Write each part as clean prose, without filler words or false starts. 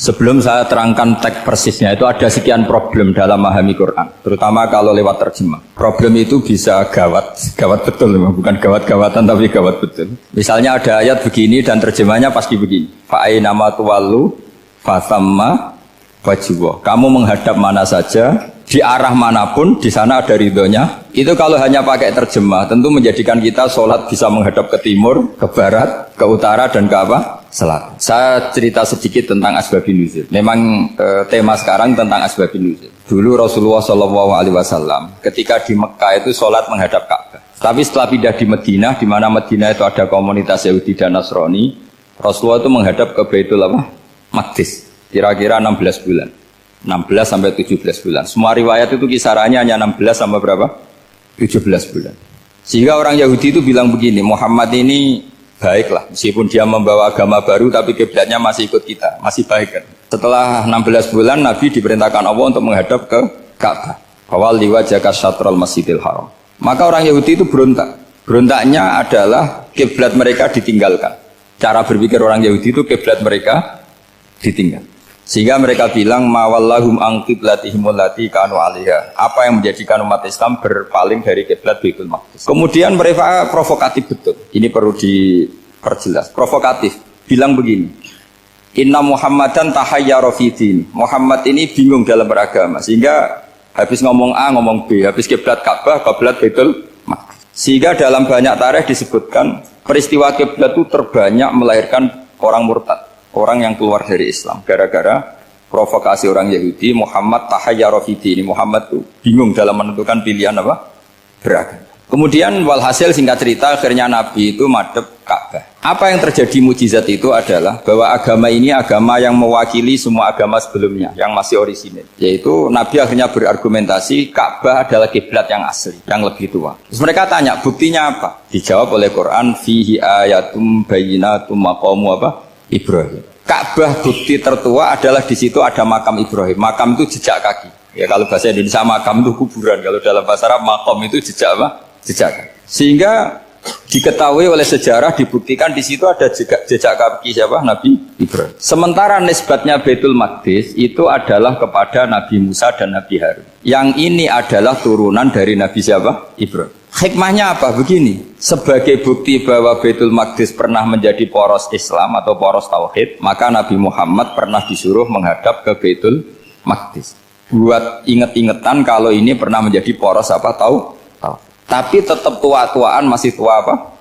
Sebelum saya terangkan teks persisnya, itu ada sekian problem dalam memahami Quran, terutama kalau lewat terjemah. Problem itu bisa gawat betul, bukan gawat-gawatan tapi gawat betul. Misalnya ada ayat begini dan terjemahnya pasti begini. Fa'ainama tuwallu fasamma wajhullah. Kamu menghadap mana saja, di arah manapun, di sana ada ridhonya. Itu kalau hanya pakai terjemah, tentu menjadikan kita sholat bisa menghadap ke timur, ke barat, ke utara, dan ke apa? Selatan. Saya cerita sedikit tentang asbabun nuzul. Memang tema sekarang tentang asbabun nuzul. Dulu Rasulullah SAW ketika di Mekah itu sholat menghadap Ka'bah. Tapi setelah pindah di Madinah, di mana Madinah itu ada komunitas Yahudi dan Nasrani, Rasulullah itu menghadap ke Baitul Maqdis. Kira-kira 16 bulan. 16 sampai 17 bulan. Semua riwayat itu kisarannya hanya 16 sampai berapa? 17 bulan. Sehingga orang Yahudi itu bilang begini, Muhammad ini baiklah, meskipun dia membawa agama baru tapi kiblatnya masih ikut kita, masih baik kan. Setelah 16 bulan Nabi diperintahkan Allah untuk menghadap ke Ka'bah. Awal liwajhaka syatrul Masjidil Haram. Maka orang Yahudi itu berontak. Berontaknya adalah kiblat mereka ditinggalkan. Cara berpikir orang Yahudi itu kiblat mereka ditinggal. Sehingga mereka bilang mawallahum an qiblatihim allati kanu 'alaiha. Apa yang menjadikan umat Islam berpaling dari kiblat Baitul Maqdis. Kemudian mereka provokatif betul. Ini perlu diperjelas. Provokatif. Bilang begini. Inna Muhammadan tahayyara fi din. Muhammad ini bingung dalam beragama. Sehingga habis ngomong A ngomong B, habis kiblat Ka'bah, kiblat Baitul Maqdis. Sehingga dalam banyak tarikh disebutkan peristiwa kiblat itu terbanyak melahirkan orang murtad. Orang yang keluar dari Islam gara-gara provokasi orang Yahudi. Muhammad tahayyara fi dini. Muhammad itu bingung dalam menentukan pilihan apa? Beragama. Kemudian walhasil singkat cerita akhirnya Nabi itu madhep Ka'bah. Apa yang terjadi mukjizat itu adalah bahwa agama ini agama yang mewakili semua agama sebelumnya yang masih orisinil. Yaitu Nabi akhirnya berargumentasi Ka'bah adalah kiblat yang asli, yang lebih tua. Terus mereka tanya buktinya apa? Dijawab oleh Quran fihi ayatum bayyinatum maqamu apa? Ibrahim. Ka'bah bukti tertua adalah di situ ada makam Ibrahim. Makam itu jejak kaki. Ya kalau bahasa Indonesia makam itu kuburan. Kalau dalam bahasa Arab makam itu jejak apa? Jejak kaki. Sehingga diketahui oleh sejarah dibuktikan di situ ada jejak kaki siapa? Nabi Ibrahim. Sementara nisbatnya Baitul Maqdis itu adalah kepada Nabi Musa dan Nabi Harun. Yang ini adalah turunan dari Nabi siapa? Ibrahim. Hikmahnya apa? Begini, sebagai bukti bahwa Baitul Maqdis pernah menjadi poros Islam atau poros Tauhid, maka Nabi Muhammad pernah disuruh menghadap ke Baitul Maqdis. Buat inget-ingetan kalau ini pernah menjadi poros apa? Tahu? Tapi tetap tua-tuaan masih tua apa?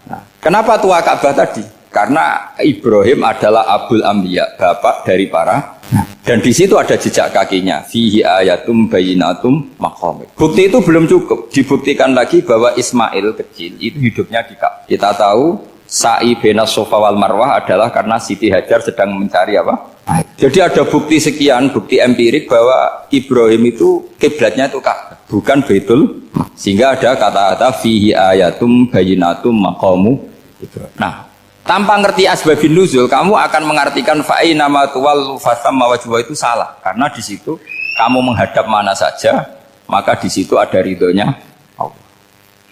Nah, kenapa tua Ka'bah tadi? Karena Ibrahim adalah Abul Anbiya, bapak dari para. Dan di situ ada jejak kakinya. Fihi ayatum bayyinatum maqam. Bukti itu belum cukup. Dibuktikan lagi bahwa Ismail kecil itu hidupnya di Ka'bah. Kita tahu sa'i baina Safa wal Marwah adalah karena Siti Hajar sedang mencari apa? Jadi ada bukti sekian, bukti empirik bahwa Ibrahim itu kiblatnya itu Ka'bah, bukan Baitul. Sehingga ada kata-kata fihi ayatum bayyinatum maqamu Ibrahim. Nah, tanpa ngerti asbabun nuzul, kamu akan mengartikan fa'ainama tuwallu fasamma wajhullah itu salah. Karena di situ kamu menghadap mana saja, maka di situ ada ridhonya Allah.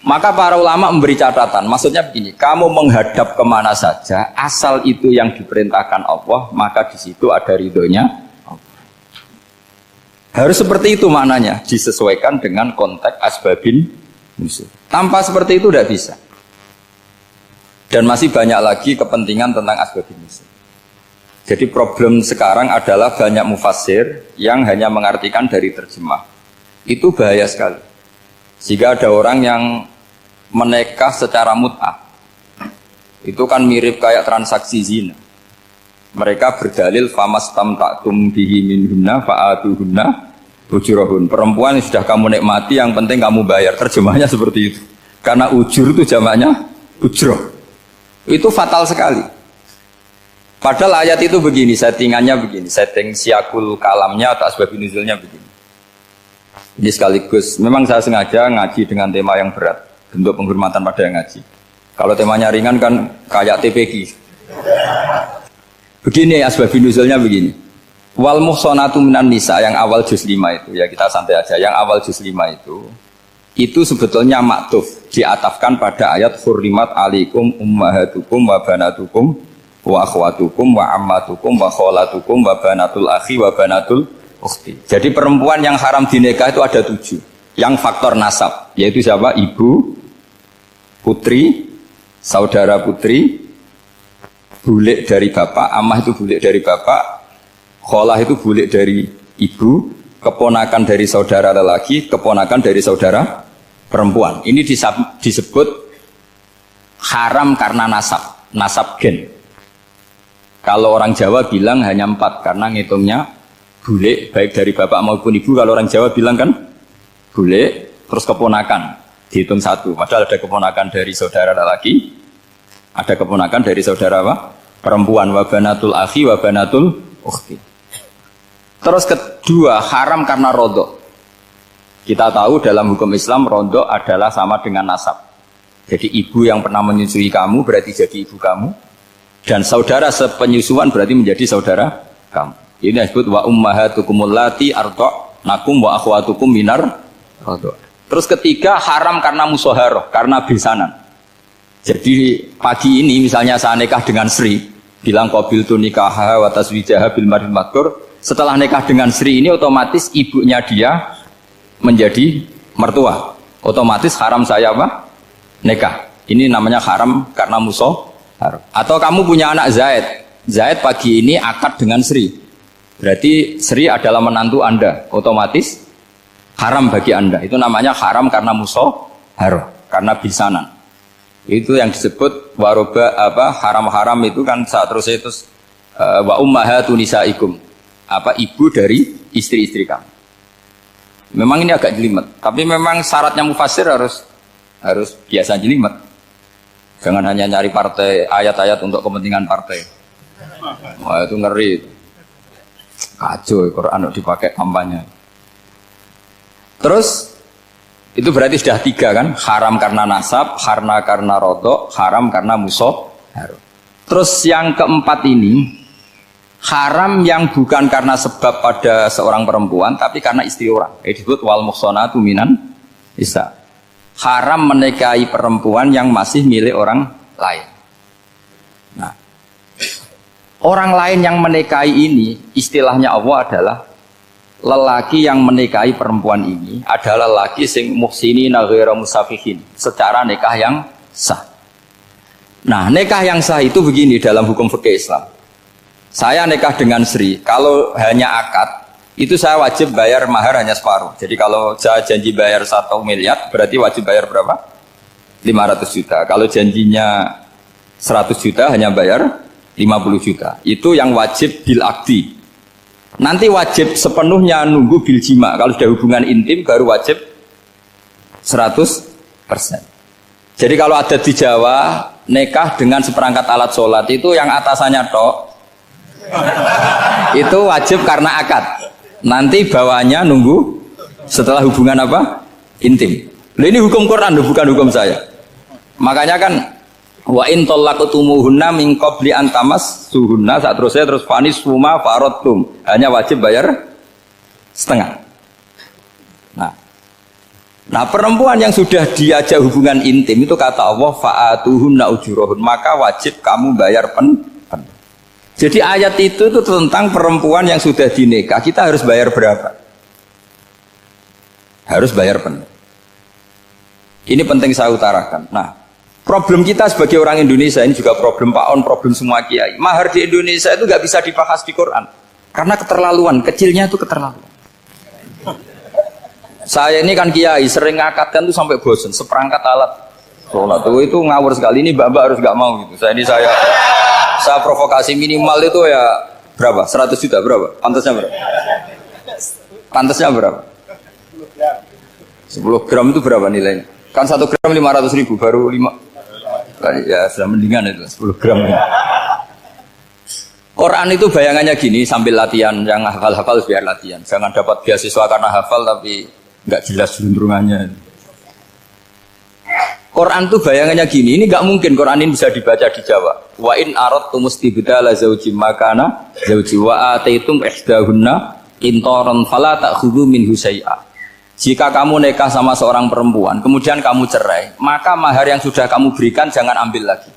Maka para ulama memberi catatan, maksudnya begini, kamu menghadap kemana saja, asal itu yang diperintahkan Allah, maka di situ ada ridhonya Allah. Harus seperti itu maknanya, disesuaikan dengan konteks asbabun nuzul. Tanpa seperti itu tidak bisa. Dan masih banyak lagi kepentingan tentang asbabun nuzul. Jadi problem sekarang adalah banyak mufassir yang hanya mengartikan dari terjemah. Itu bahaya sekali. Jika ada orang yang menikah secara mut'ah, itu kan mirip kayak transaksi zina. Mereka berdalil famastamta'tum bihi minhunna fa'atuhunna ujurahun. Perempuan yang sudah kamu nikmati, yang penting kamu bayar. Terjemahnya seperti itu. Karena ujur itu jamaknya ujroh. Itu fatal sekali. Padahal ayat itu begini, settingannya begini, setting siakul kalamnya atau asbabun nuzulnya begini. Ini sekaligus, memang saya sengaja ngaji dengan tema yang berat, bentuk penghormatan pada yang ngaji. Kalau temanya ringan kan kayak TPG. Begini asbabun nuzulnya begini. Wal muhsanatu minan nisa yang awal juz 5 itu, ya kita santai aja, yang awal juz 5 itu sebetulnya maktuf, diatafkan pada ayat hurrimat alaikum ummahatukum wa banatukum wa akhwatukum wa ammatukum wa kholatukum wa banatul akhi wa banatul ukhti. Jadi perempuan yang haram dinikah itu ada 7. Yang faktor nasab, yaitu siapa? Ibu, putri, saudara putri, bulik dari bapak, amah itu bulik dari bapak, kholah itu bulik dari ibu, keponakan dari saudara lelaki, keponakan dari saudara perempuan. Ini disebut haram karena nasab, nasab gen. Kalau orang Jawa bilang hanya 4 karena ngitungnya bulik baik dari bapak maupun ibu. Kalau orang Jawa bilang kan bulik terus keponakan dihitung 1. Padahal ada keponakan dari saudara lelaki, ada keponakan dari saudara apa? Perempuan, wa banatul akhi wa banatul ukhti. Terus kedua, haram karena rodok. Kita tahu dalam hukum Islam rodok adalah sama dengan nasab. Jadi ibu yang pernah menyusui kamu berarti jadi ibu kamu, dan saudara sepenyusuan berarti menjadi saudara kamu. Ini disebut wa ummahatukum allati arda'nakum wa akhwatukum minar rodok. Terus ketiga, haram karena musoharoh, karena besanan. Jadi pagi ini misalnya saya nikah dengan Sri, bilang qabil tu nikaha wa taswijaha bil maril madkur. Setelah nikah dengan Sri ini otomatis ibunya dia menjadi mertua. Otomatis haram saya apa? Nikah. Ini namanya haram karena musoharoh. Atau kamu punya anak Zaid. Zaid pagi ini akad dengan Sri. Berarti Sri adalah menantu Anda. Otomatis haram bagi Anda. Itu namanya haram karena musoharoh, karena bisanan. Itu yang disebut waroba apa haram-haram itu kan saat terus itu wa ummahatu nisaikum, apa ibu dari istri-istri kamu. Memang ini agak jelimet, tapi memang syaratnya mufassir harus biasa jelimet. Jangan hanya nyari partai ayat-ayat untuk kepentingan partai. Wah itu ngeri. Kacau Quran dipakai kampanye. Terus itu berarti sudah 3 kan, haram karena nasab, karena rodok, haram karena musoharoh. Terus yang keempat ini, haram yang bukan karena sebab pada seorang perempuan, tapi karena istri orang. Disebut wal muhsanatu minan nisa. Haram menikahi perempuan yang masih milik orang lain. Nah, orang lain yang menikahi ini, istilahnya Allah adalah lelaki yang menikahi perempuan ini adalah lelaki sing muhsinina ghairu musafihin, secara nikah yang sah. Nah, nikah yang sah itu begini dalam hukum fikih Islam. Saya nikah dengan Sri, kalau hanya akad, itu saya wajib bayar mahar hanya separuh. Jadi kalau saya janji bayar 1 miliar, berarti wajib bayar berapa? 500 juta. Kalau janjinya 100 juta, hanya bayar 50 juta. Itu yang wajib bil akdi. Nanti wajib sepenuhnya nunggu bil jima. Kalau sudah hubungan intim baru wajib 100%. Jadi kalau ada di Jawa nikah dengan seperangkat alat sholat itu yang atasannya tok itu wajib karena akad. Nanti bawahnya nunggu setelah hubungan apa? Intim. Nah, ini hukum Quran bukan hukum saya. Makanya kan wa in talaqtumuhunna min qabli an tamassuhunna, saat terus fanis suma faradtum, hanya wajib bayar setengah. Nah perempuan yang sudah diajak hubungan intim itu kata Allah fa'atuhunna ujurahun, maka wajib kamu bayar penuh. Jadi ayat itu tentang perempuan yang sudah dinikah, kita harus bayar berapa? Harus bayar penuh. Ini penting saya utarakan. Nah, problem kita sebagai orang Indonesia ini juga problem Pak On, problem semua kiai. Mahar di Indonesia itu nggak bisa dibahas di Quran karena keterlaluan, kecilnya itu keterlaluan. Saya ini kan kiai, sering ngakatkan tuh sampai bosen, seperangkat alat sholat itu ngawur sekali. Ini mbak harus nggak mau gitu. Saya provokasi minimal itu ya berapa? 100 juta berapa? Pantasnya berapa? Pantasnya berapa? 10 gram itu berapa nilainya? Kan 1 gram 500.000 baru 5. Ya sudah mendingan itu 10 gram. Quran itu bayangannya gini, sambil latihan, yang hafal-hafal biar latihan. Jangan dapat beasiswa karena hafal tapi nggak jelas jelundrungannya. Quran itu bayangannya gini, ini nggak mungkin Quran ini bisa dibaca di Jawa. Wa in aradtum istibdala zawji makana zawji wa ataitum ihdahunna qintaran fala ta'khudhu minhu syai'a. Jika kamu nikah sama seorang perempuan, kemudian kamu cerai, maka mahar yang sudah kamu berikan jangan ambil lagi.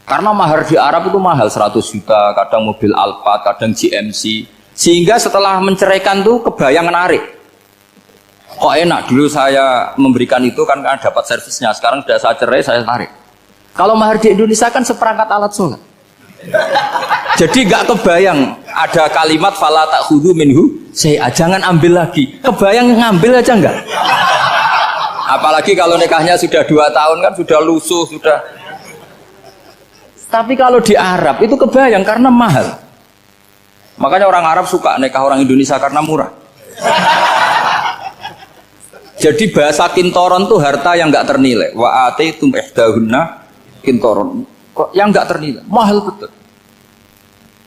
Karena mahar di Arab itu mahal 100 juta, kadang mobil Alphard, kadang GMC. Sehingga setelah menceraikan tuh kebayang menarik. Kok enak dulu saya memberikan itu kan karena dapat servisnya. Sekarang sudah saya cerai, saya tarik. Kalau mahar di Indonesia kan seperangkat alat sholat. Jadi gak kebayang ada kalimat fala ta'khudhu minhu jangan ambil lagi. Kebayang ngambil aja enggak? Apalagi kalau nikahnya sudah 2 tahun kan sudah lusuh, sudah. Tapi kalau di Arab itu kebayang karena mahal. Makanya orang Arab suka nikah orang Indonesia karena murah. Jadi bahasa kintoron tuh harta yang enggak ternilai. Wa ataitum ihdahunna kintoron. Kok yang enggak ternilai? Mahal betul.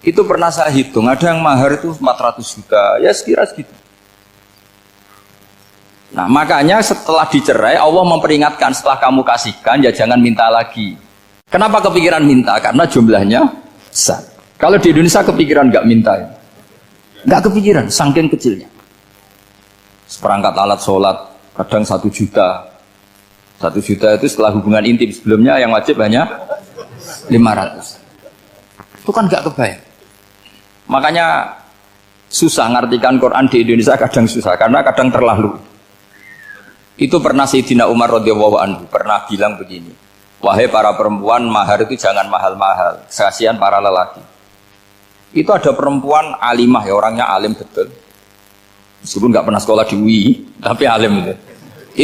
Itu pernah saya hitung, ada yang mahar itu 400 juta, ya sekira segitu. Nah makanya setelah dicerai Allah memperingatkan setelah kamu kasihkan ya jangan minta lagi. Kenapa kepikiran minta? Karena jumlahnya besar. Kalau di Indonesia kepikiran nggak minta ya? Nggak kepikiran, saking kecilnya. Seperangkat alat sholat kadang 1 juta. 1 juta itu setelah hubungan intim, sebelumnya yang wajib hanya 500. Itu kan nggak kebayang. Makanya susah ngartikan Quran di Indonesia, kadang susah karena kadang terlalu. Itu pernah Sayyidina Umar radhiyallahu anhu pernah bilang begini, wahai para perempuan, mahar itu jangan mahal-mahal, kasihan para lelaki. Itu ada perempuan alimah ya, orangnya alim betul, meskipun nggak pernah sekolah di UI tapi alim itu.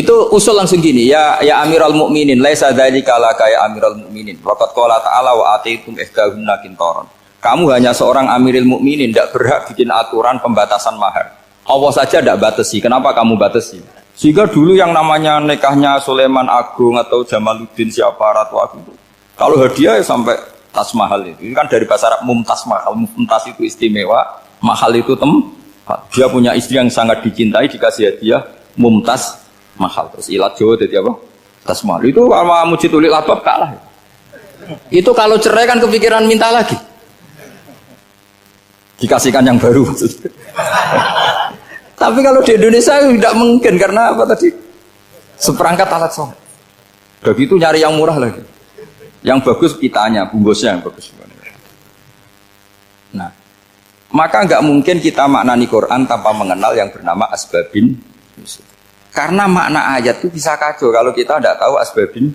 Itu usul langsung gini, ya Amiral Mukminin, laisa dzalika laka ya Amiral Mukminin, waqad qala ta'ala wa ataitum ihdahunna kintaron. Kamu hanya seorang Amirul Mukminin, tidak berhak bikin aturan pembatasan mahar. Allah saja tidak batasi, kenapa kamu batasi? Sehingga dulu yang namanya nikahnya Sulaiman Agung atau Jamaluddin siapa Ratu Agung, kalau hadiah ya sampai tas mahal itu. Ini kan dari bahasa Arab mumtaz mahal, mumtaz itu istimewa, mahal itu tempat. Dia punya istri yang sangat dicintai, dikasih hadiah mumtaz mahal. Terus ilat Jawa jadi apa? Tas mahal. Itu sama Mujidulil Albab kalah. Itu kalau cerai kan kepikiran minta lagi. Dikasihkan yang baru. Tapi kalau di Indonesia tidak mungkin karena apa tadi? Seperangkat alat sholat. Begitu nyari yang murah lagi. Yang bagus kitanya, bungkusnya yang bagus. Nah, maka nggak mungkin kita maknani Quran tanpa mengenal yang bernama asbabin nuzul. Karena makna ayat itu bisa kacau kalau kita tidak tahu asbabin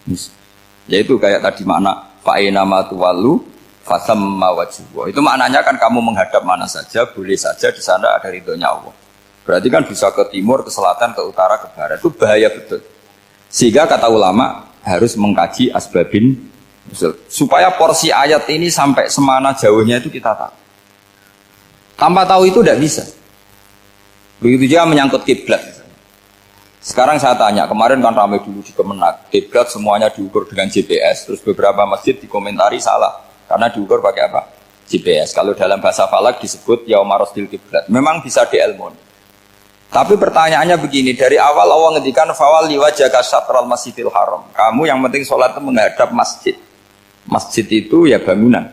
nuzul. Yaitu kayak tadi makna fa'ina ma tuwallu fasamma wajhuhu. Itu maknanya kan kamu menghadap mana saja, boleh saja di sana ada ridhonya Allah. Berarti kan bisa ke timur, ke selatan, ke utara, ke barat. Itu bahaya betul. Sehingga kata ulama harus mengkaji asbabin nuzul. Supaya porsi ayat ini sampai semana jauhnya itu kita tahu. Tanpa tahu itu tidak bisa. Begitu juga menyangkut kiblat. Sekarang saya tanya, kemarin kan ramai dulu di Kemenak, kiblat semuanya diukur dengan GPS, terus beberapa masjid dikomentari salah. Karena diukur pakai apa? GPS. Kalau dalam bahasa falak disebut yaumarosdil kiblat. Memang bisa diilmun. Tapi pertanyaannya begini, dari awal Allah ngendikan fawal liwajhaka syatral masjidil haram. Kamu yang penting sholat itu menghadap masjid. Masjid itu ya bangunan.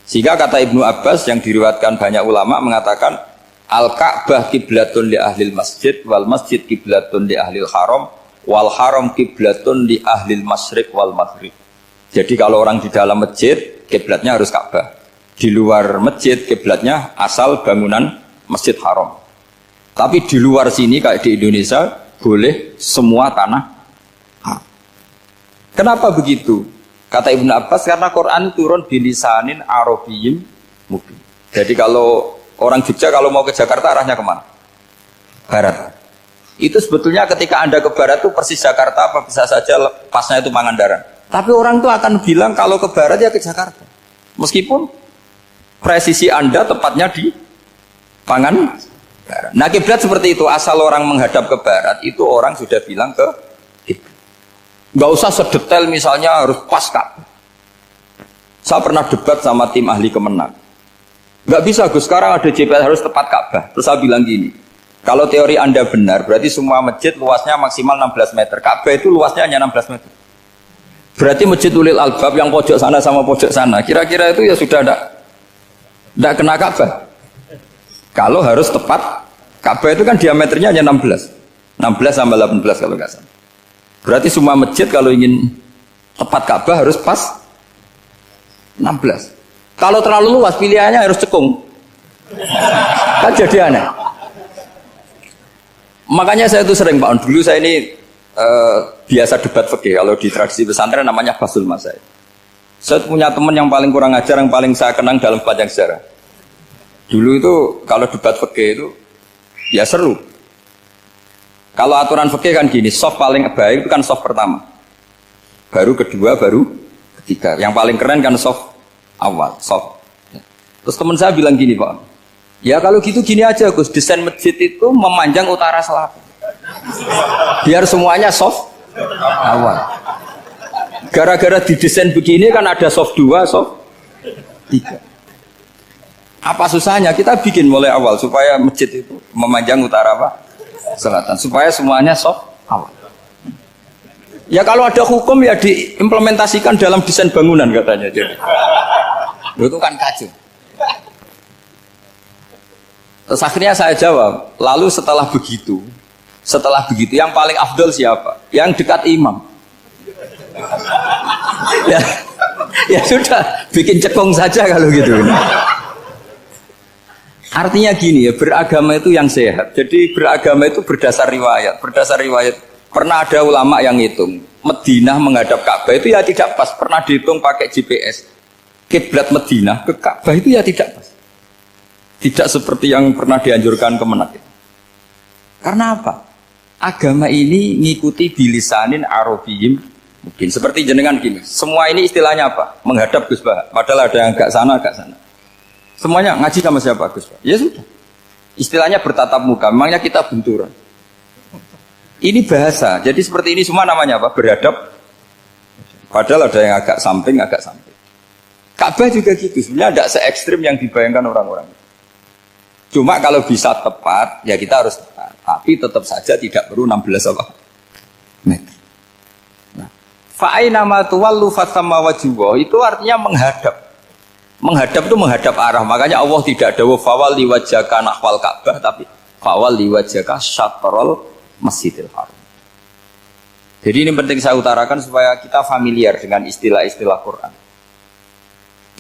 Sehingga kata Ibnu Abbas yang diriwayatkan banyak ulama mengatakan al-Ka'bah kiblatun li ahlil masjid wal masjid kiblatun li ahlil haram wal haram kiblatun li ahlil masyriq wal maghrib. Jadi kalau orang di dalam masjid, kiblatnya harus Ka'bah. Di luar masjid, kiblatnya asal bangunan Masjid Haram. Tapi di luar sini, kayak di Indonesia, boleh semua tanah. Kenapa begitu? Kata Ibnu Abbas, karena Quran turun bilisanin arabiyyin mubin. Jadi kalau orang Jogja kalau mau ke Jakarta, arahnya kemana? Barat. Itu sebetulnya ketika Anda ke barat itu persis Jakarta, apa bisa saja pasnya itu Pangandaran. Tapi orang itu akan bilang kalau ke barat ya ke Jakarta. Meskipun presisi Anda tepatnya di Pangandaran. Nah kiblat seperti itu, asal orang menghadap ke barat itu orang sudah bilang ke kiblat. Nggak usah sedetail misalnya harus pas Ka'bah. Saya pernah debat sama tim ahli Kemenak. Nggak bisa Gus, sekarang ada GPS harus tepat Ka'bah. Terus saya bilang gini, kalau teori Anda benar, berarti semua masjid luasnya maksimal 16 meter. Ka'bah itu luasnya hanya 16 meter. Berarti Masjid Ulil Albab yang pojok sana sama pojok sana, kira-kira itu ya sudah tidak kena Ka'bah. Kalau harus tepat, Ka'bah itu kan diameternya hanya 16 sampai 18 kalau nggak salah. Berarti semua masjid kalau ingin tepat Ka'bah harus pas 16. Kalau terlalu luas pilihannya harus cekung. Kan jadi aneh. Makanya saya itu sering Pak, dulu saya ini biasa debat fikih. Kalau di tradisi pesantren namanya Basul Masail. Saya punya teman yang paling kurang ajar, yang paling saya kenang dalam sepanjang sejarah. Dulu itu kalau debat fikih itu ya seru. Kalau aturan fikih kan gini, soft paling baik itu kan soft pertama. Baru kedua, baru ketiga. Yang paling keren kan soft awal, soft. Terus teman saya bilang gini Pak, ya kalau gitu gini aja Gus, desain masjid itu memanjang utara selatan. Biar semuanya soft awal. Gara-gara didesain begini kan ada soft 2, soft 3. Apa susahnya kita bikin mulai awal supaya masjid itu memanjang utara apa? Selatan. Supaya semuanya soft awal. Ya kalau ada hukum ya diimplementasikan dalam desain bangunan katanya. Jadi itu kan kacau. Terus akhirnya saya jawab, lalu setelah begitu yang paling afdol siapa? Yang dekat imam. Ya sudah, bikin cekung saja kalau gitu. Artinya gini ya, beragama itu yang sehat. Jadi beragama itu berdasar riwayat. Berdasar riwayat, pernah ada ulama yang hitung Madinah menghadap Ka'bah itu ya tidak pas. Pernah dihitung pakai GPS. Kiblat Madinah ke Ka'bah itu ya tidak pas. Tidak seperti yang pernah dianjurkan Kemenak. Karena apa? Agama ini ngikuti bilisanin Arabiyyin mungkin. Seperti jenengan gini. Semua ini istilahnya apa? Menghadap Gus Bah. Padahal ada yang agak sana, agak sana. Semuanya ngaji sama siapa Gus Bah? Ya sudah. Istilahnya bertatap muka. Memangnya kita benturan. Ini bahasa. Jadi seperti ini semua namanya apa? Beradab. Padahal ada yang agak samping, agak samping. Ka'bah juga gitu. Sebenarnya tidak se-ekstrim yang dibayangkan orang-orang. Cuma kalau bisa tepat, ya kita harus tepat. Tapi tetap saja tidak perlu 16 apa? Meter. Nah, fa'aina ma tuwallu fathamma wajhuhu itu artinya menghadap. Menghadap itu menghadap arah. Makanya Allah tidak ada fawal liwajhaka nahwal Ka'bah, tapi fawal liwajhaka syatrul Masjidil Haram. Jadi ini penting saya utarakan supaya kita familiar dengan istilah-istilah Quran.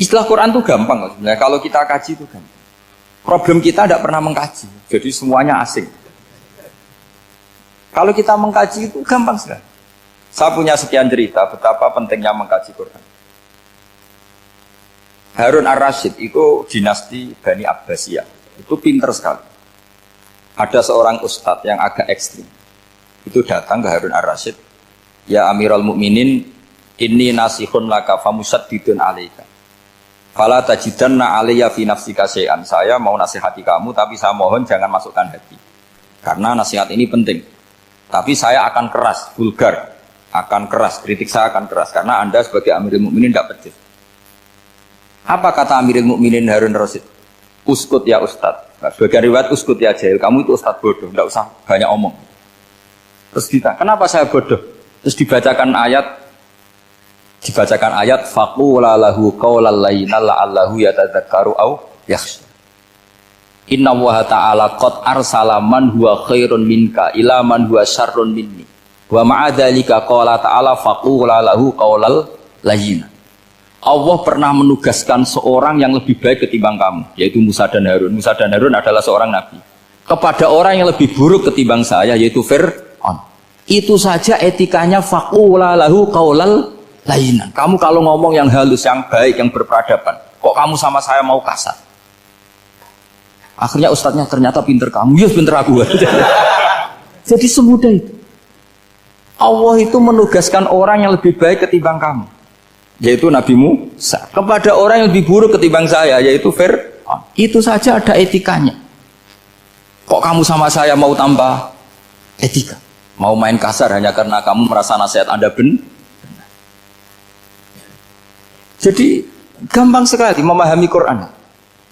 Istilah Quran itu gampang sebenarnya. Kalau kita kaji itu gampang. Problem kita tidak pernah mengkaji, jadi semuanya asing. Kalau kita mengkaji itu gampang sekali. Saya punya sekian cerita betapa pentingnya mengkaji Quran. Harun ar-Rasyid itu dinasti Bani Abbasiyah. Itu pinter sekali. Ada seorang ustadz yang agak ekstrim. Itu datang ke Harun ar-Rasyid. Ya Amirul Mukminin, inni nasihun laka famusaddidun alaika. Fala tajidanna alayya fi nafsika syai'an. Saya mau nasihati kamu tapi saya mohon jangan masukkan hati. Karena nasihat ini penting. Tapi saya akan keras, vulgar, akan keras, kritik saya akan keras karena Anda sebagai Amirul Mukminin tidak becus. Apa kata Amirul Mukminin Harun ar-Rasyid? Uskut ya Ustadz. Nah, sebagai riwayat uskut ya jahil. Kamu itu Ustadz bodoh, tidak usah banyak omong. Terus kita, kenapa saya bodoh? Terus dibacakan ayat faqula lahu qaulal layyina la'allahu yatadzakkaru aw yakhsha. Inna Allaha ta'ala qad arsala man huwa khairun minka ila man huwa syarrun minni. Wa ma'a dzalika qala ta'ala faqula lahu qaulal layyina. Allah pernah menugaskan seorang yang lebih baik ketimbang kamu, yaitu Musa dan Harun. Musa dan Harun adalah seorang nabi. Kepada orang yang lebih buruk ketimbang saya, yaitu Fir'aun. Itu saja etikanya faqula lahu qaulal layinan. Kamu kalau ngomong yang halus, yang baik, yang berperadaban, kok kamu sama saya mau kasar? Akhirnya ustadznya ternyata pinter kamu, ya pinter aku. Jadi semudah itu. Allah itu menugaskan orang yang lebih baik ketimbang kamu, yaitu Nabi Musa, kepada orang yang lebih buruk ketimbang saya, yaitu Fir'aun. Itu saja ada etikanya. Kok kamu sama saya mau tambah etika? Mau main kasar hanya karena kamu merasa nasihat Anda benar? Jadi gampang sekali memahami Quran.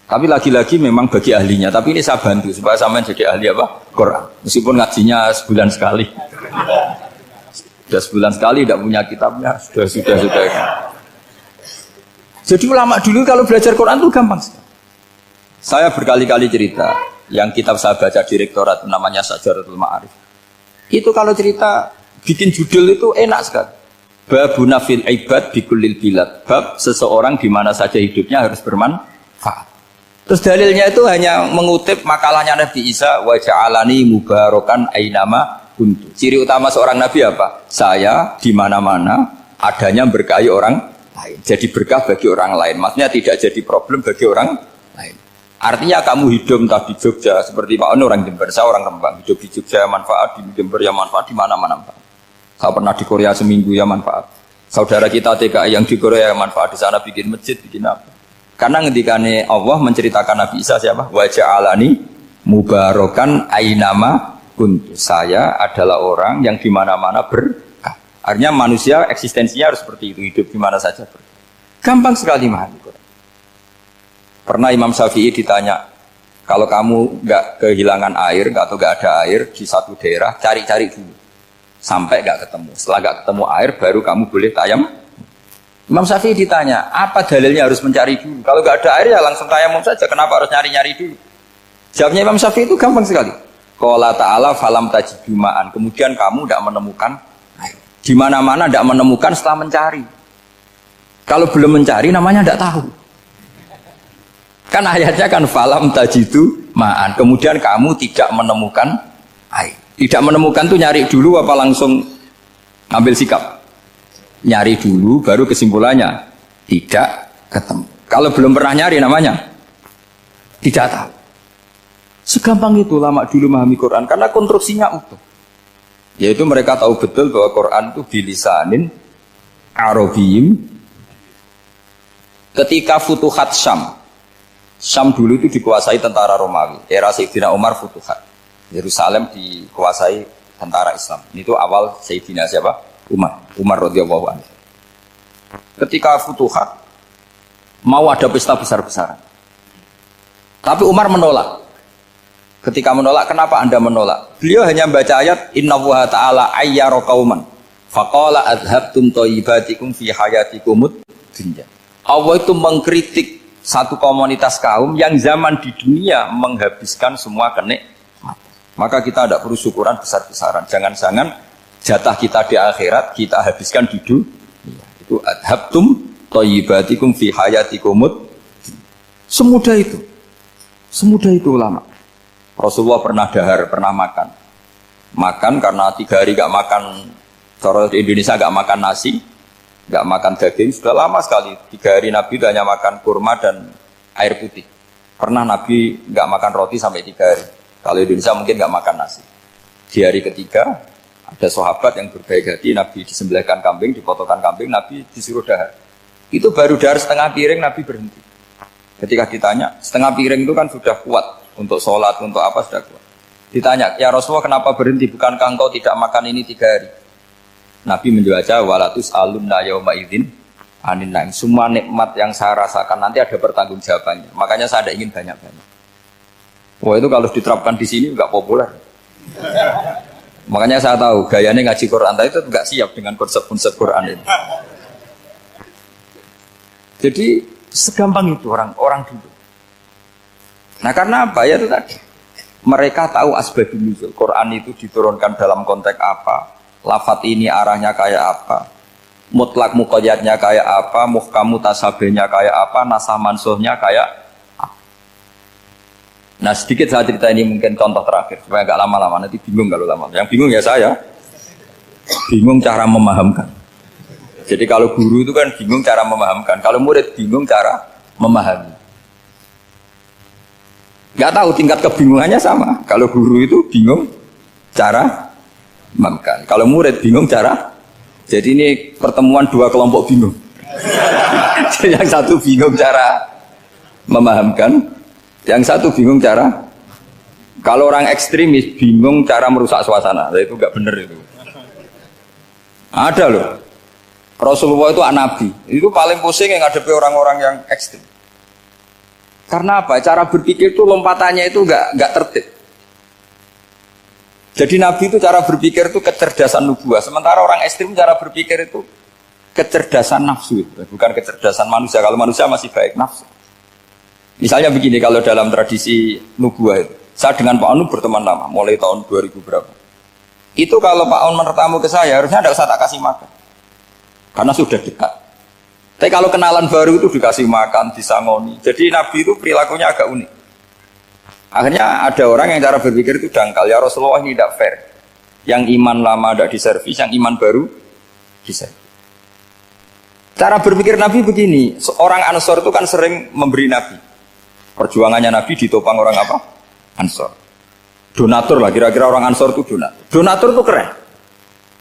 Tapi lagi-lagi memang bagi ahlinya. Tapi ini saya bantu supaya sampean jadi ahli apa? Quran. Meskipun ngajinya sebulan sekali. Sudah sebulan sekali tidak punya kitabnya. Sudah. Jadi ulama dulu kalau belajar Quran itu gampang sekali. Saya berkali-kali cerita. Yang kitab saya baca di rektorat namanya Syajaratul Ma'arif. Itu kalau cerita bikin judul itu enak sekali. Babuna fil ibad bikulil bilad. Bab seseorang di mana saja hidupnya harus bermanfaat. Terus dalilnya itu hanya mengutip makalahnya Nabi Isa, wa ja'alani mubarakan ainama kuntu. Ciri utama seorang nabi apa? Saya di mana-mana adanya berkahi orang lain. Jadi berkah bagi orang lain. Maksudnya tidak jadi problem bagi orang lain. Artinya kamu hidup entah di Jogja seperti Pak Ono orang Jember, saya orang Rembang. Hidup di Jogja manfaat, di Jember ya manfaat, di mana-mana manfaat. Saya pernah di Korea seminggu ya manfaat. Saudara kita TKI yang di Korea ya manfaat, di sana bikin masjid, bikin apa. Karena ngendikane Allah menceritakan Nabi Isa siapa? Wa ja'alani mubarakan ainama kuntu. Saya adalah orang yang di mana-mana berkah. Artinya manusia eksistensinya harus seperti itu, hidup di mana saja berkah. Gampang sekali memahami Quran. Pernah Imam Syafi'i ditanya, kalau kamu nggak kehilangan air atau nggak ada air di satu daerah, cari-cari dulu sampai nggak ketemu. Setelah nggak ketemu air, baru kamu boleh tayam. Imam Syafi'i ditanya, apa dalilnya harus mencari dulu? Kalau nggak ada air ya langsung tayamum saja. Kenapa harus nyari-nyari dulu? Jawabnya Imam Syafi'i itu gampang sekali. Qala ta'ala falam tajidu ma'an. Kemudian kamu tidak menemukan air. Di mana-mana tidak menemukan setelah mencari. Kalau belum mencari namanya tidak tahu. Kan ayatnya kan falam tajidu ma'an. Kemudian kamu tidak menemukan air. Tidak menemukan tuh nyari dulu apa langsung ambil sikap? Nyari dulu baru kesimpulannya tidak ketemu. Kalau belum pernah nyari namanya tidak tahu. Segampang itu lama dulu memahami Quran karena konstruksinya utuh. Yaitu mereka tahu betul bahwa Quran itu bilisanin Arabiyim. Ketika Futuhat Syam. Syam dulu itu dikuasai tentara Romawi. Era Sayyidina Umar Futuhat. Yerusalem dikuasai tentara Islam. Itu awal Sayyidina siapa? Umar radhiyallahu anhu. Ketika Futuhat mau ada pesta besar-besaran. Tapi Umar menolak. Ketika menolak, kenapa Anda menolak? Beliau hanya baca ayat Innallaha ta'ala ayyara qauman faqala adhabtum thayyibatikum fi hayatikumud dunya. Allah itu mengkritik satu komunitas kaum yang zaman di dunia menghabiskan semua kenikmatan. Maka kita tidak perlu syukuran besar-besaran. Jangan-jangan jatah kita di akhirat kita habiskan di dunia. Itu adhabtum thayyibatikum fi hayatikumud. Semudah itu. Semudah itu ulama. Rasulullah pernah dahar, pernah makan. Makan karena 3 hari gak makan. Cara di Indonesia gak makan nasi, gak makan daging. Sudah lama sekali. 3 hari Nabi itu hanya makan kurma dan air putih. Pernah Nabi gak makan roti sampai 3 hari. Kalau Indonesia mungkin nggak makan nasi. Di hari ketiga ada sahabat yang berbaik hati, Nabi disembelihkan kambing, dipotongkan kambing, Nabi disuruh dahar. Itu baru dahar setengah piring, Nabi berhenti. Ketika ditanya, setengah piring itu kan sudah kuat untuk sholat, untuk apa sudah kuat. Ditanya, ya Rasulullah kenapa berhenti? Bukankah engkau tidak makan ini 3 hari? Nabi menjawab, walatus alunna yauma idzin anin naim. Semua nikmat yang saya rasakan nanti ada pertanggungjawabannya. Makanya saya tidak ingin banyak-banyak. Wah itu kalau diterapkan di sini nggak populer. Makanya saya tahu gayanya ngaji Quran itu nggak siap dengan konsep-konsep Quran ini. Jadi segampang itu orang dulu. Nah karena apa ya itu tadi? Mereka tahu asbabun nuzul. Quran itu diturunkan dalam konteks apa? Lafat ini arahnya kayak apa? Mutlak muqayyadnya kayak apa? Muhkam mutasabihnya kayak apa? Nasah mansuhnya kayak apa? Nah sedikit saya cerita ini mungkin contoh terakhir supaya agak lama-lama, nanti bingung kalau lama. Yang bingung ya saya, bingung cara memahamkan. Jadi kalau guru itu kan bingung cara memahamkan, kalau murid bingung cara memahami. Gak tahu tingkat kebingungannya sama. Kalau guru itu bingung cara memahamkan, kalau murid bingung cara. Jadi ini pertemuan 2 kelompok bingung. Yang satu bingung cara memahamkan. Yang satu bingung cara, kalau orang ekstremis bingung cara merusak suasana, itu nggak bener itu. Ada loh, Rasulullah itu nabi, itu paling pusing yang ngadepi orang-orang yang ekstrim. Karena apa? Cara berpikir itu lompatannya itu nggak tertib. Jadi nabi itu cara berpikir itu kecerdasan nubuah, sementara orang ekstrim cara berpikir itu kecerdasan nafsu, bukan kecerdasan manusia. Kalau manusia masih baik nafsu. Misalnya begini, kalau dalam tradisi nubuah itu, saya dengan Pak Anu berteman lama, mulai tahun 2000 berapa. Itu kalau Pak Anu bertamu ke saya, harusnya tidak usah tak kasih makan. karena sudah dekat. Tapi kalau kenalan baru itu dikasih makan, disangoni. Jadi Nabi itu perilakunya agak unik. Akhirnya ada orang yang cara berpikir itu dangkal. Ya Rasulullah ini tidak fair. Yang iman lama tidak diservis, yang iman baru diservis. Cara berpikir Nabi begini, seorang Ansor itu kan sering memberi Nabi. Perjuangannya Nabi ditopang orang apa? Ansor. Donatur lah, kira-kira orang Ansor itu donatur. Donatur itu keren.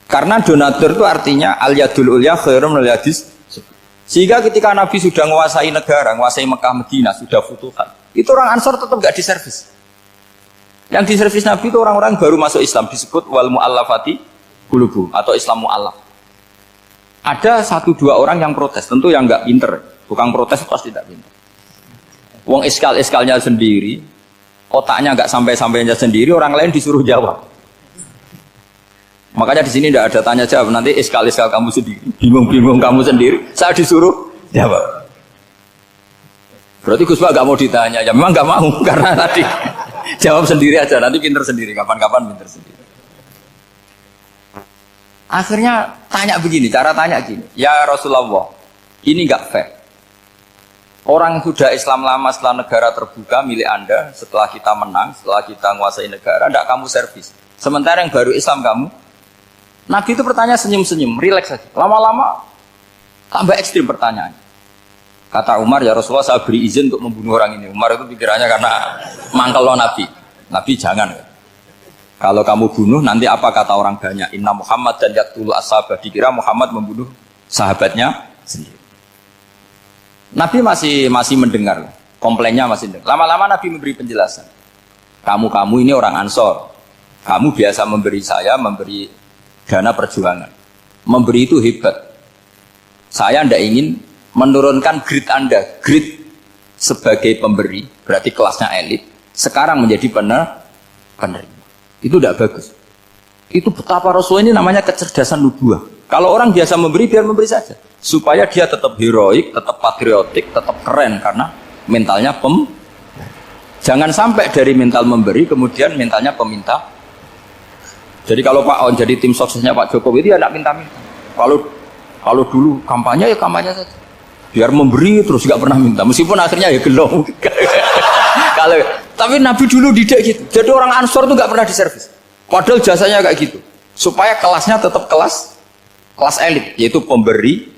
Karena donatur itu artinya al-yadul ulya khairum al-yadis. Sehingga ketika Nabi sudah menguasai negara, menguasai Mekah, Madinah, sudah futuhat, itu orang Ansor tetap gak diservis. Yang diservis Nabi itu orang-orang baru masuk Islam, disebut wal mu'allafati qulubuhum atau Islam mu'allaf. Ada 1-2 orang yang protes, tentu yang gak pinter. Bukan protes pasti tidak pinter. Wong iskal-iskalnya sendiri, otaknya gak sampai-sampainya sendiri, orang lain disuruh jawab. Makanya di sini tidak ada tanya jawab, nanti iskal-iskal kamu sendiri, bingung-bingung kamu sendiri, saya disuruh jawab. Berarti Gus Pak gak mau ditanya, ya memang gak mau, karena tadi jawab sendiri aja, nanti pinter sendiri, kapan-kapan pinter sendiri. Akhirnya tanya begini, cara tanya gini, ya Rasulullah, ini gak fair. Orang sudah Islam lama setelah negara terbuka milik Anda, setelah kita menang, setelah kita menguasai negara, tidak kamu servis. Sementara yang baru Islam kamu, Nabi itu bertanya senyum-senyum, rileks saja. Lama-lama tambah ekstrim pertanyaannya. Kata Umar, ya Rasulullah saya beri izin untuk membunuh orang ini. Umar itu pikirannya karena mangkel lo Nabi. Nabi jangan. Kalau kamu bunuh, nanti apa kata orang banyak? Inna Muhammad dan yaqtulu ashabah. Dikira Muhammad membunuh sahabatnya sendiri. Nabi masih mendengar. Komplainnya masih mendengar. Lama-lama Nabi memberi penjelasan. Kamu ini orang Ansor. Kamu biasa memberi saya, memberi dana perjuangan. Memberi itu hebat. Saya tidak ingin menurunkan grade Anda. Grade sebagai pemberi, berarti kelasnya elit. Sekarang menjadi penerima. Itu tidak bagus. Itu betapa Rasul ini namanya kecerdasan nubuah. Kalau orang biasa memberi, biar memberi saja. Supaya dia tetap heroik, tetap patriotik, tetap keren. Karena mentalnya Jangan sampai dari mental memberi, kemudian mentalnya peminta. Jadi kalau Pak On jadi tim suksesnya Pak Jokowi itu ya tidak minta-minta. Kalau dulu kampanye ya kampanye saja. Biar memberi terus nggak pernah minta. Meskipun akhirnya ya gelong. Tapi Nabi dulu tidak gitu. Jadi orang Ansor itu nggak pernah diservis. Padahal jasanya kayak gitu. Supaya kelasnya tetap kelas elit, yaitu pemberi,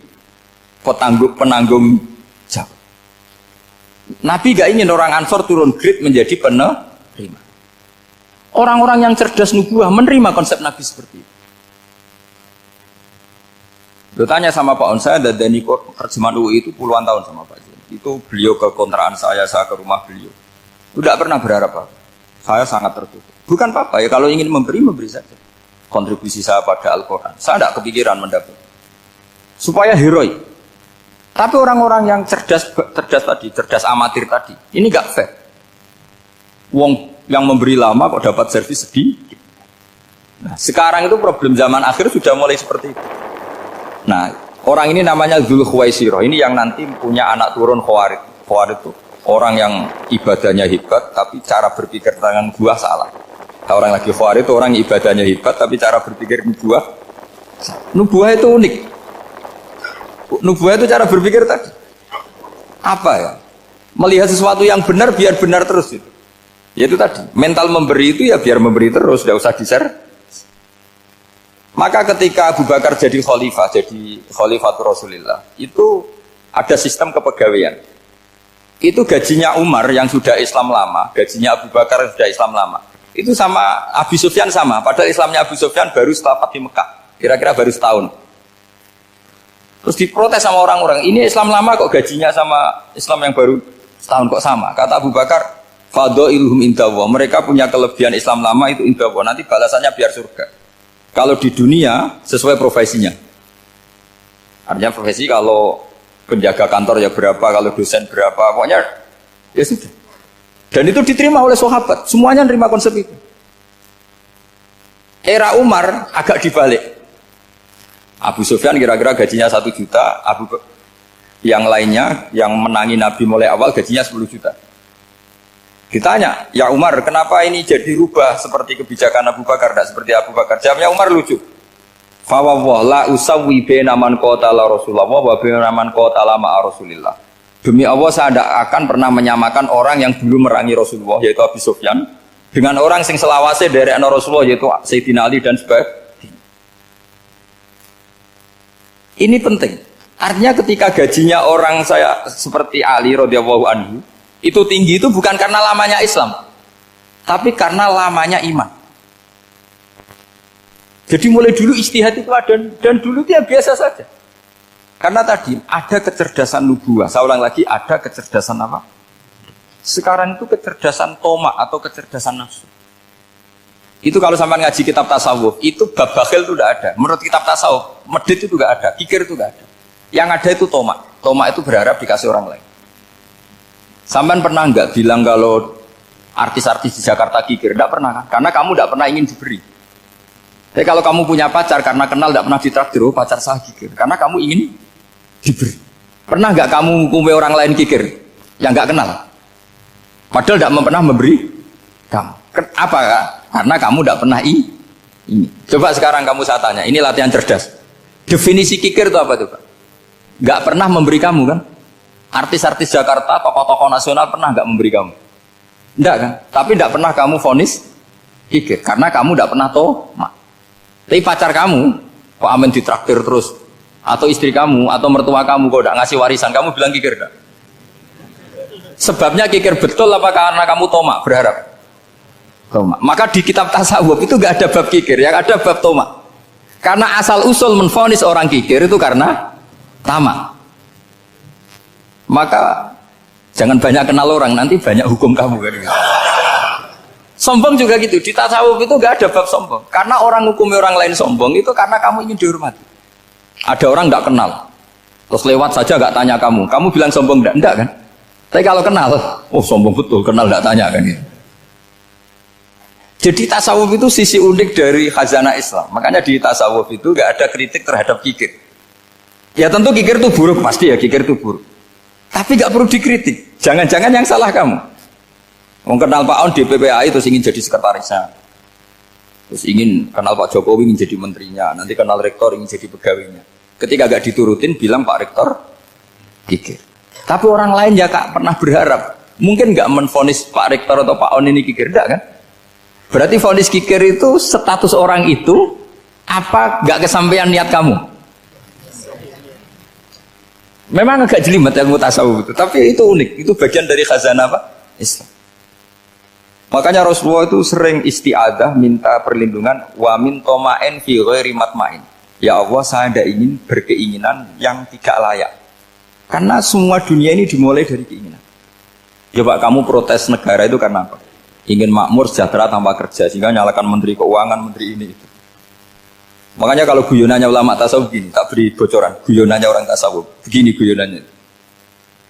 penanggung jawab. Nabi nggak ingin orang Ansor turun grade menjadi penerima. Orang-orang yang cerdas nubuah menerima konsep Nabi seperti itu. Bertanya sama Pak On, saya dadani terjemahan UI itu puluhan tahun sama Pak Jen. Itu beliau ke kontrakan saya ke rumah beliau. Tidak pernah berharap apa. Saya sangat tertutup. Bukan apa-apa ya, kalau ingin memberi saja. Kontribusi saya pada Al-Quran. Saya tidak kepikiran mendapat. Supaya heroik. Tapi orang-orang yang cerdas amatir tadi, ini gak fair. Wong yang memberi lama kok dapat servis sedikit. Nah, sekarang itu problem zaman akhir sudah mulai seperti itu. Nah, orang ini namanya Dzul Khuwaisirah. Ini yang nanti punya anak turun Khawarid. Khawarid itu orang yang ibadahnya hebat, tapi cara berpikir tentang nubuah salah. Orang lagi Khawarid itu orang yang ibadahnya hebat, tapi cara berpikir nubuah. Nubuah itu unik. Nubuah itu cara berpikir tadi. Apa ya? Melihat sesuatu yang benar biar benar terus itu. Yaitu tadi, mental memberi itu ya biar memberi terus, tidak usah di-share. Maka ketika Abu Bakar jadi khalifatul Rasulullah, itu ada sistem kepegawaian. Itu gajinya Umar yang sudah Islam lama, gajinya Abu Bakar yang sudah Islam lama. Itu sama Abu Sufyan sama, padahal Islamnya Abu Sufyan baru setelah Fatih Mekah, kira-kira baru setahun. Terus diprotes sama orang-orang, ini Islam lama kok gajinya sama Islam yang baru setahun kok sama. Kata Abu Bakar, fadailuhum indallah, mereka punya kelebihan Islam lama itu indallah, nanti balasannya biar surga. Kalau di dunia sesuai profesinya. Artinya profesi kalau penjaga kantor ya berapa, kalau dosen berapa, pokoknya ya sudah. Dan itu diterima oleh sahabat, semuanya menerima konsep itu. Era Umar agak dibalik. Abu Sufyan kira-kira gajinya 1 juta, yang lainnya yang menangi Nabi mulai awal gajinya 10 juta. Ditanya, ya Umar, kenapa ini jadi rubah seperti kebijakan Abu Bakar, tidak seperti Abu Bakar? Jawabnya Umar lucu. Fa wa la usawwi baina man qatala Rasulullah wa baina man qatala ma'a Rasulillah. Demi Allah saya tidak akan pernah menyamakan orang yang dulu merangi Rasulullah yaitu Abu Sufyan dengan orang sing selawase dari anak Rasulullah yaitu Sayyidina Ali dan sebagainya. Ini penting. Artinya ketika gajinya orang saya seperti Ali radhiyallahu anhu itu tinggi itu bukan karena lamanya Islam, tapi karena lamanya iman. Jadi mulai dulu ijtihad itu ada dan dulu dia biasa saja. Karena tadi ada kecerdasan nubuah. Saya ulang lagi, ada kecerdasan apa? Sekarang itu kecerdasan tomak atau kecerdasan nafsu. Itu kalau sampai ngaji kitab tasawuf, itu bab bakhil itu tidak ada. Menurut kitab tasawuf, medit itu tidak ada, kikir itu tidak ada. Yang ada itu tomak. Tomak itu berharap dikasih orang lain. Sampai pernah nggak bilang kalau artis-artis di Jakarta kikir? Tidak pernah kan? Karena kamu tidak pernah ingin diberi. Tapi kalau kamu punya pacar karena kenal tidak pernah ditraktir, oh pacar saya kikir. Karena kamu ingin diberi. Pernah nggak kamu ngukumi orang lain kikir yang nggak kenal? Padahal tidak pernah memberi kamu. Apa kak? Karena kamu tidak pernah ini. Coba sekarang kamu saya tanya, ini latihan cerdas. Definisi kikir itu apa tuh Pak? Nggak pernah memberi kamu kan? Artis-artis Jakarta, tokoh-tokoh nasional pernah nggak memberi kamu? Enggak kan? Tapi tidak pernah kamu vonis kikir karena kamu tidak pernah tomak. Tapi pacar kamu kok amin ditraktir terus, atau istri kamu atau mertua kamu kok tidak ngasih warisan, kamu bilang kikir enggak? Sebabnya kikir betul apa karena kamu tomak berharap? Tomak. Maka di kitab tasawuf itu enggak ada bab kikir, yang ada bab tomak. Karena asal usul menvonis orang kikir itu karena tamak. Maka jangan banyak kenal orang, nanti banyak hukum kamu kan. Sombong juga gitu, di tasawuf itu enggak ada bab sombong. Karena orang hukumi orang lain sombong itu karena kamu ingin dihormati. Ada orang enggak kenal, terus lewat saja enggak tanya kamu bilang sombong enggak? Enggak kan? Tapi kalau kenal, oh sombong betul, kenal enggak tanya kan gitu. Jadi tasawuf itu sisi unik dari khazanah Islam. Makanya di tasawuf itu enggak ada kritik terhadap kikir. Ya tentu kikir itu buruk, pasti ya kikir itu buruk. Tapi enggak perlu dikritik. Jangan-jangan yang salah kamu. Mau kenal Pak On di PPAI terus ingin jadi sekretarisnya, terus ingin kenal Pak Jokowi ingin jadi menterinya, nanti kenal rektor ingin jadi pegawainya. Ketika gak diturutin bilang Pak Rektor kikir. Tapi orang lain ya kak pernah berharap, mungkin gak menvonis Pak Rektor atau Pak On ini kikir, enggak kan? Berarti vonis kikir itu status orang itu apa gak kesampaian niat kamu? Memang agak jelimet ilmu tasawuf itu, tapi itu unik, itu bagian dari khazanah apa? Islam. Makanya Rasulullah itu sering isti'adah minta perlindungan wa min toma'in fi ghairi matma'in. Ya Allah, saya tidak ingin berkeinginan yang tidak layak. Karena semua dunia ini dimulai dari keinginan. Ya Pak, kamu protes negara itu karena apa? Ingin makmur, sejahtera tanpa kerja, sehingga nyalakan menteri keuangan, menteri ini itu. Makanya kalau guyonannya ulama tasawuf begini, tak beri bocoran. Guyonannya orang tasawuf, begini guyonannya.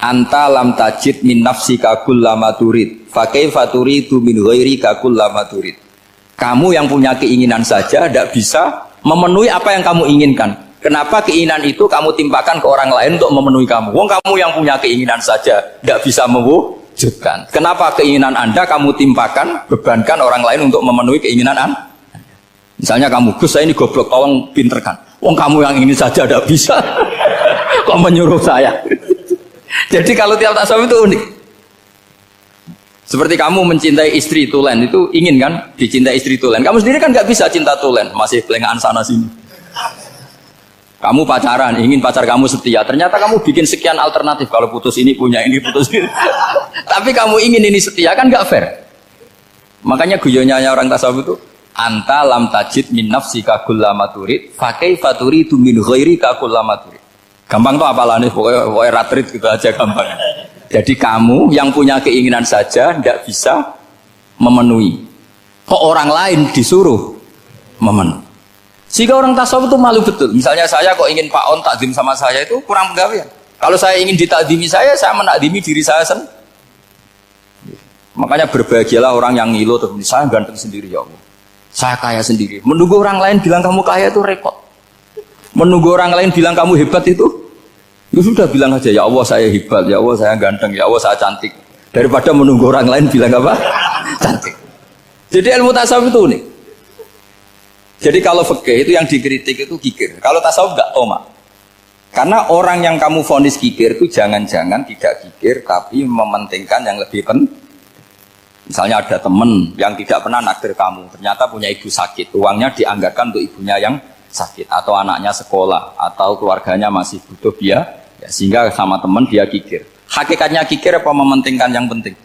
Anta lam tajid min nafsika kullama turid fa kaifa turidu min ghairika kullama turid. Kamu yang punya keinginan saja tidak bisa memenuhi apa yang kamu inginkan. Kenapa keinginan itu kamu timpakan ke orang lain untuk memenuhi kamu? Wong kamu yang punya keinginan saja tidak bisa mewujudkan. Kenapa keinginan Anda kamu timpakan, bebankan orang lain untuk memenuhi keinginan Anda? Misalnya kamu, Gus saya ini goblok, tolong pinterkan. Wong kamu yang ini saja tidak bisa. Kok menyuruh saya? Jadi kalau tiap tasawuf itu unik. Seperti kamu mencintai istri tulen, itu ingin kan dicintai istri tulen. Kamu sendiri kan nggak bisa cinta tulen, masih pelengahan sana sini. Kamu pacaran, ingin pacar kamu setia. Ternyata kamu bikin sekian alternatif. Kalau putus ini punya ini, putus ini. Tapi kamu ingin ini setia, kan nggak fair. Makanya guyonanya orang tasawuf itu anta lam tajid min nafsika kullama turid fa kaifa turidu min ghairika kullama turid. Gampang tuh apalah nih, pokoknya ratrit gitu aja gampang. Jadi kamu yang punya keinginan saja tidak bisa memenuhi. Kok orang lain disuruh memenuhi. Sehingga orang tasawuf itu malu betul. Misalnya saya kok ingin Pak On takdim sama saya itu kurang penggawean. Kalau saya ingin ditakdimi saya menakdimi diri saya sendiri. Makanya berbahagialah orang yang ngilu terus saya ganteng sendiri ya Allah. Saya kaya sendiri. Menunggu orang lain bilang kamu kaya itu repot. Menunggu orang lain bilang kamu hebat itu, ya sudah bilang aja ya Allah saya hebat, ya Allah saya ganteng, ya Allah saya cantik. Daripada menunggu orang lain bilang apa? Cantik. Jadi ilmu tasawuf itu unik. Jadi kalau fikih itu yang dikritik itu kikir. Kalau tasawuf enggak toma. Karena orang yang kamu vonis kikir itu jangan-jangan tidak kikir tapi mementingkan yang lebih penting. Misalnya ada teman yang tidak pernah nakdir kamu, ternyata punya ibu sakit, uangnya dianggarkan untuk ibunya yang sakit, atau anaknya sekolah, atau keluarganya masih butuh biaya, ya, sehingga sama teman dia kikir. Hakikatnya kikir apa mementingkan yang penting?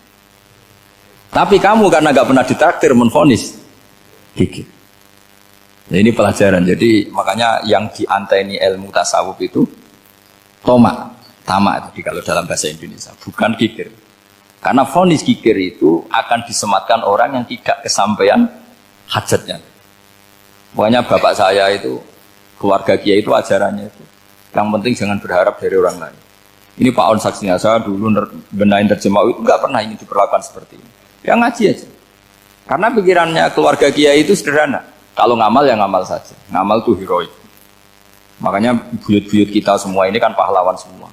Tapi kamu karena nggak pernah ditakdir menvonis kikir. Nah, ini pelajaran. Jadi makanya yang dianteni ilmu tasawuf itu toma itu kalau dalam bahasa Indonesia, bukan kikir. Karena vonis kikir itu akan disematkan orang yang tidak kesampaian hajatnya. Pokoknya bapak saya itu, keluarga kiai itu ajarannya itu, yang penting jangan berharap dari orang lain. Ini Pak On saksinya, saya dulu benahin terjemah itu nggak pernah ini diperlakukan seperti ini. Ya ngaji aja. Karena pikirannya keluarga kiai itu sederhana. Kalau ngamal ya ngamal saja. Ngamal itu heroik. Makanya buyut-buyut kita semua ini kan pahlawan semua.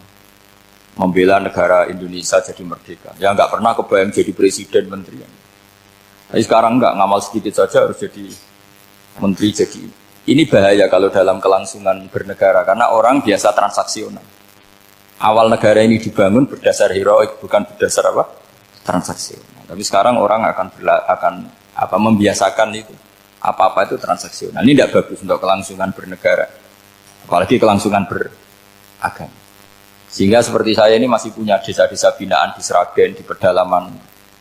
Membela negara Indonesia jadi merdeka. Ya nggak pernah kebayang jadi presiden, menteri. Tapi sekarang nggak, ngamal sedikit saja harus jadi menteri. Jadi ini bahaya kalau dalam kelangsungan bernegara. Karena orang biasa transaksional. Awal negara ini dibangun berdasar heroik, bukan berdasar apa? Transaksional. Tapi sekarang orang akan membiasakan itu. Apa-apa itu transaksional. Ini tidak bagus untuk kelangsungan bernegara. Apalagi kelangsungan beragama. Sehingga seperti saya ini masih punya desa-desa binaan di Sragen, di pedalaman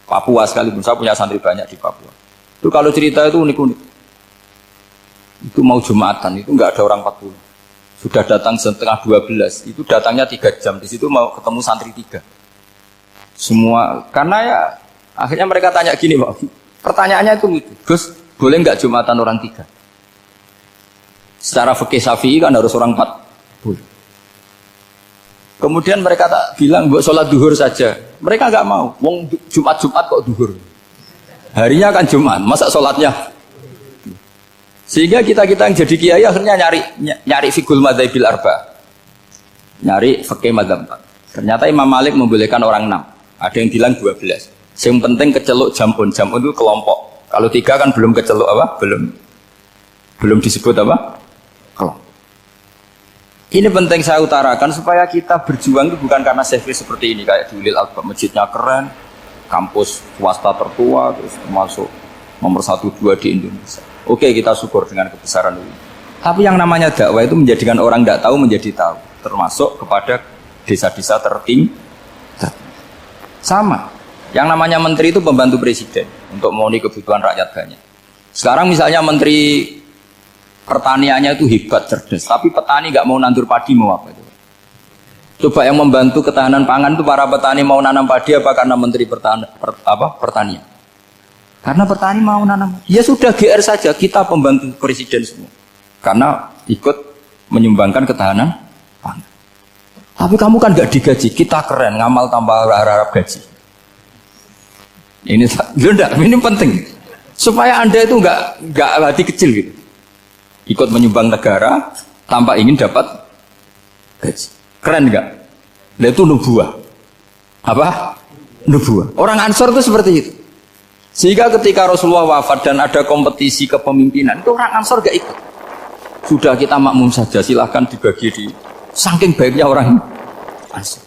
Papua sekalipun. Saya punya santri banyak di Papua. Itu kalau cerita itu unik-unik. Itu mau Jumatan, itu nggak ada orang 40. Sudah datang setengah 12, itu datangnya 3 jam. Di situ mau ketemu santri 3. Semua, karena ya akhirnya mereka tanya gini, Pak. Pertanyaannya itu lucu. Gus, boleh nggak Jumatan orang 3? Secara fikih Syafi'i kan harus orang 4. Boleh. Kemudian mereka tak bilang buat sholat duhur saja. Mereka nggak mau. Wong Jumat kok duhur. Harinya kan Jumat, masa sholatnya? Sehingga kita yang jadi kiai akhirnya nyari fikul madzhabil arba. Nyari fikih madzhab 4. Ternyata Imam Malik membolehkan orang 6. Ada yang bilang 12. Yang penting keceluk jampun itu kelompok. Kalau 3 kan belum keceluk apa? Belum disebut apa? Kelompok. Ini penting saya utarakan supaya kita berjuang itu bukan karena service seperti ini kayak di Ulil Albab, masjidnya keren, kampus swasta tertua, terus masuk nomor 1-2 di Indonesia. Oke, kita syukur dengan kebesaran ini. Tapi yang namanya dakwah itu menjadikan orang tidak tahu menjadi tahu, termasuk kepada desa-desa tertinggi. Sama. Yang namanya menteri itu pembantu presiden untuk memenuhi kebutuhan rakyat banyak. Sekarang misalnya menteri pertaniannya itu hebat, cerdas, tapi petani nggak mau nandur padi, mau apa itu? Coba yang membantu ketahanan pangan itu para petani mau nanam padi apa karena menteri pertanian? Karena petani mau nanam. Ya sudah GR saja, kita pembantu presiden semua. Karena ikut menyumbangkan ketahanan pangan. Tapi kamu kan nggak digaji, kita keren, ngamal tambah harap gaji. Ini penting supaya Anda itu nggak hati kecil gitu. Ikut menyumbang negara tanpa ingin dapat gaji. Keren nggak? Nah, itu nubuah. Apa? Nubuah. Orang Ansor itu seperti itu. Sehingga ketika Rasulullah wafat dan ada kompetisi kepemimpinan, itu orang Ansor gak ikut. Sudah kita makmum saja, silahkan dibagi di saking baiknya orang Ansor.